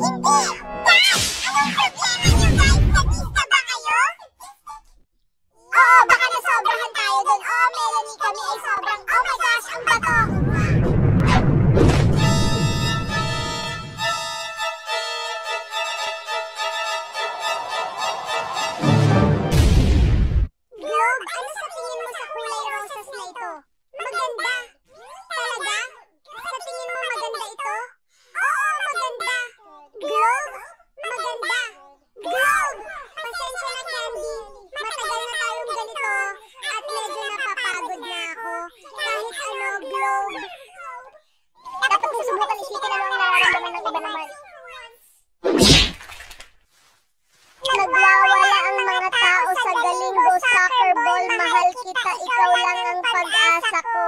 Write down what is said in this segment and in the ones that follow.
Hindi! Guys! Anong problema niyo guys? Sadista ba kayo? Oo, baka nasobrahan tayo dun. Oo, Melanie, kami ay sobrang, oh my gosh, ang bato! Globe, ano sa tingin mo sa kulay rosas na ito? Maganda! Talaga? Sa tingin mo maganda ito? Oo, maganda! Globe? Maganda! Globe! Pasensya na, Candy. Matagal na tayong ganito at medyo napapagod na ako. Kahit ano, Globe. Dapat mo subukan isipin ano ang nararamdaman ng iba naman. Nagwawala ang mga tao sa Galingo Soccer Ball. Mahal kita, ikaw lang ang pag-asa ko.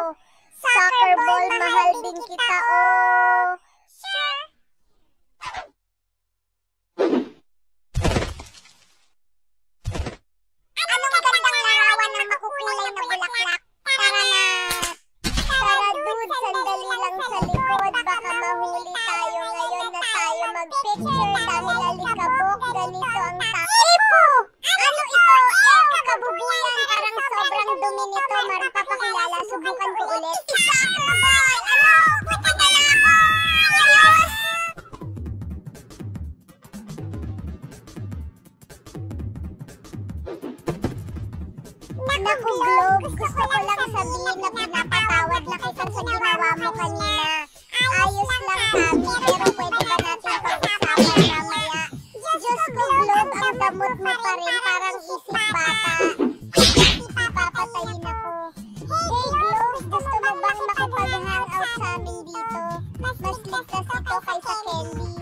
Soccer Ball, mahal din kita, oh. Sure. Anong magandang larawan ng makukulay na bulaklak? Tara na. Tara dude, sandali lang sa likod. Baka mahuli tayo ngayon na tayo mag-picture dahil alikabok. Ganito ang Epo! Ano ito? Kabubuyan. Parang sobrang dumi nito. Marapapakilala. Subukan ko ulit. Soccer ball! Ano? Matagal ako! Ayos! Naku, Globe. Gusto ko lang sabihin na pinapatawad na kita sa ginawa mo kanina. Ayos lang kami, pero pwede ba natin pag-usapan mamaya? Diyos ko, Globe, ang damot mo pa rin. Parang isip bata. Ipapatayin ako. Hey, Globe, gusto mo bang makipag-hangout sa amin dito? Mas ligtas ito kaysa candy.